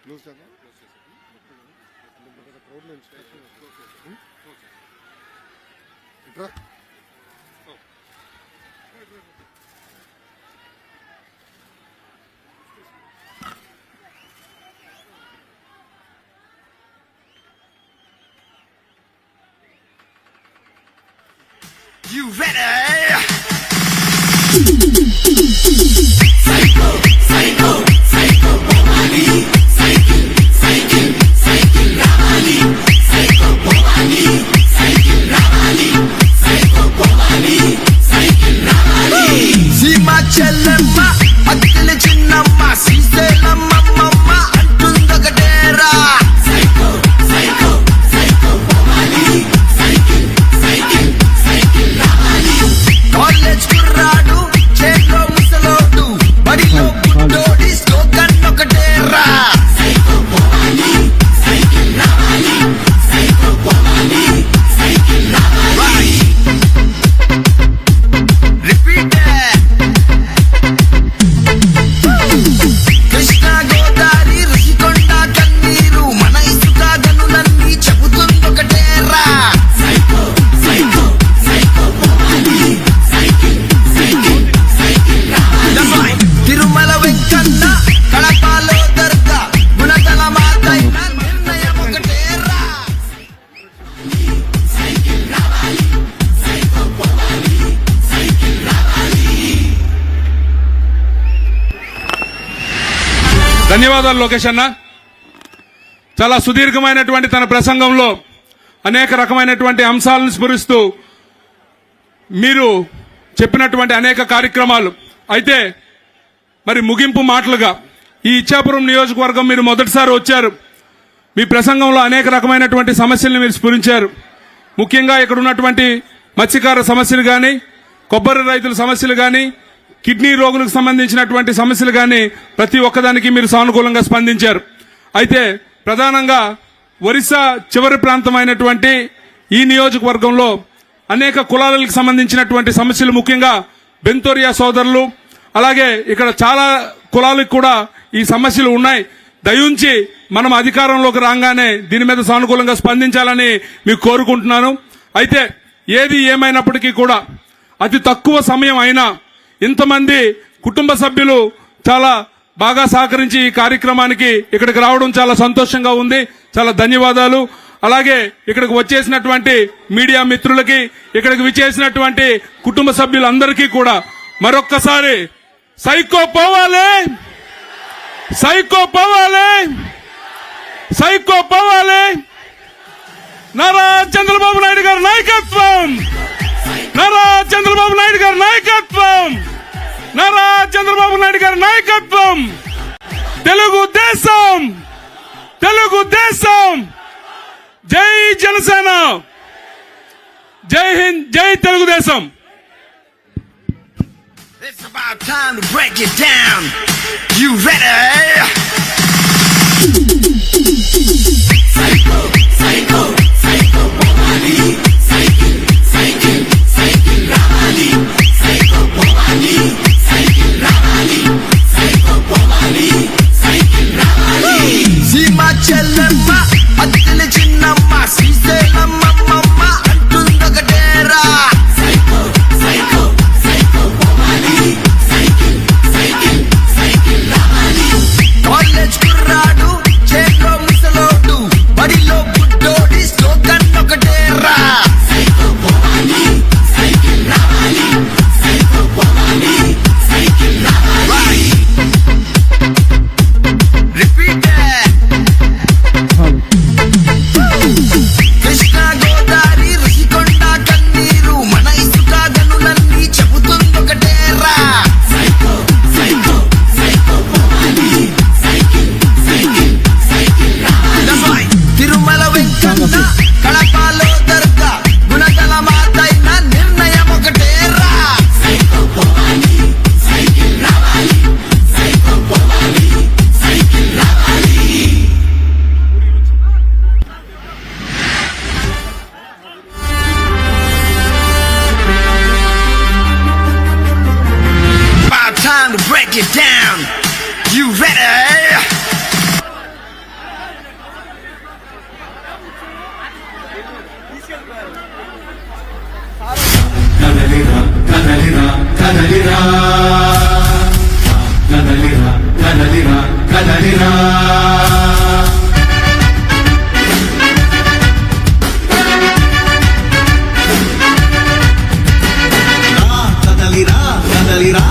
You ready? Psycho, psycho, psycho, Bomani. Cycle, cycle, cycle, Ramani. Psycho, Bomani. Cycle, Ramani. Psycho, Bomani. Cycle, Ramani. Sima Chellemma, Attile Chinnamma, Sriselamma Mamma, Antundakadera. Psycho, psycho, psycho, Bomani. Cycle, cycle, cycle, Ramani. College kurradu, chelo musalodu, badilo buddodi, slogan okadera. Psycho, Bomani. Cycle, Ramani. Psycho, Bomani. Cycle, Ramani. Repeat it. Krishna Godavari, Rishikonda Kanneeru, mana isuka ganulanni చెబుతుందొకటేరా. Psycho, psycho, psycho, Bomani. Cycle, cycle, cycle, Ramani. Tirumala Venkanna కడపలో దర్గా గుణగల మాతైన నిర్ణయం ఒకటేరా. Cycle, Ramani. Psycho, Bomani. Cycle, Ramani. ధన్యవాదాలు లోకేష్ అన్న. చాలా సుదీర్ఘమైనటువంటి తన ప్రసంగంలో అనేక రకమైనటువంటి అంశాలను స్ఫురిస్తూ మీరు చెప్పినటువంటి అనేక కార్యక్రమాలు అయితే మరి ముగింపు మాటలుగా ఈ ఇచ్చాపురం నియోజకవర్గం మీరు మొదటిసారి వచ్చారు. మీ ప్రసంగంలో అనేక రకమైనటువంటి సమస్యల్ని మీరు స్ఫురించారు. ముఖ్యంగా ఇక్కడ ఉన్నటువంటి మత్స్యకార సమస్యలు కానీ, కొబ్బరి రైతుల సమస్యలు కానీ, కిడ్నీ రోగులకు సంబంధించినటువంటి సమస్యలు కానీ ప్రతి ఒక్కదానికి మీరు సానుకూలంగా స్పందించారు. అయితే ప్రధానంగా ఒరిస్సా చివరి ప్రాంతమైనటువంటి ఈ నియోజకవర్గంలో అనేక కులాలకు సంబంధించినటువంటి సమస్యలు, ముఖ్యంగా బెంతోరియా సోదరులు, అలాగే ఇక్కడ చాలా కులాలకు కూడా ఈ సమస్యలు ఉన్నాయి. దయుంచి మనం అధికారంలోకి రాగానే దీని మీద సానుకూలంగా స్పందించాలని మీకు కోరుకుంటున్నాను. అయితే ఏది ఏమైనప్పటికీ కూడా అతి తక్కువ సమయం అయినా ఇంతమంది కుటుంబ సభ్యులు చాలా బాగా సహకరించి ఈ కార్యక్రమానికి ఇక్కడికి రావడం చాలా సంతోషంగా ఉంది. చాలా ధన్యవాదాలు. అలాగే ఇక్కడికి వచ్చేసినటువంటి మీడియా మిత్రులకి, ఇక్కడికి విచ్చేసినటువంటి కుటుంబ సభ్యులందరికీ కూడా మరొక్కసారి సైకో పోవాలి, సైకో పోవాలి, సైకో పోవాలి. నారా చంద్రబాబు నాయుడు గారి నాయకత్వం, నారా చంద్రబాబు నాయుడు గారి నాయకత్వం, నారా చంద్రబాబు నాయుడు గారి నాయకత్వం. తెలుగుదేశం, తెలుగుదేశం. జై జనసేన, జై హింద్, జై Telugu Desam. It's about time to break it down. You ready? Psycho, psycho, psycho, Bomani. Cycle, cycle, cycle, Ramani. Psycho, Bomani. Cycle, Ramani. Psycho, Bomani. Cycle, Ramani. Sima Chellemma, Attile Chinnamma, Sriselamma Mamma, Antundakadera. Psycho, psycho, psycho, Bomani. Cycle, cycle, cycle, Ramani. College kurradu, chelo musalodu, badilo buddodi, slogan okadera. కదలిరా కదలిరా కదలిరా కదలిరా కదలిరా కదలిరా కదలిరా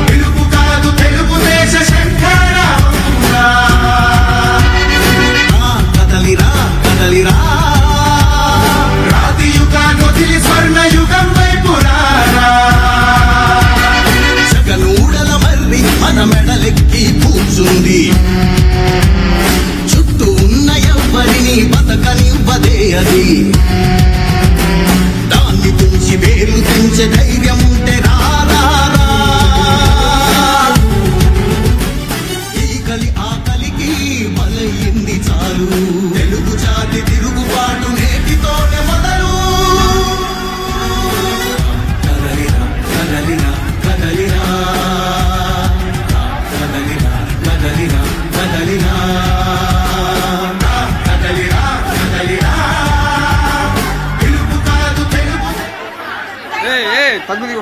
తెలుగు కాదు తెలుగుదేశ శంకరాభరణంగా. కదలిరా కదలిరా రాతి యుగాన్ని వదిలి స్వర్ణ యుగం వైపు రారా. జగనూడల మర్రి మన మెడలెక్కి కూర్చుంది, చుట్టూ ఉన్న ఎవ్వరిని బతకనివ్వదే అది. దాన్ని తుంచి వేలు తెంచే ధైర్యం ఉంటే రారా. ఈ కలి ఆకలికి బలయింది చాలు, తెలుగు జాతి తిరుగుబాటు నేటితోనే మొదలు. కదలిరా కదలిరా కదలిరా కదలిరా కదలిరా కదలిరా కదలిరా కదలిరా తెలుగు కాదు తెలుగు తగ్గుది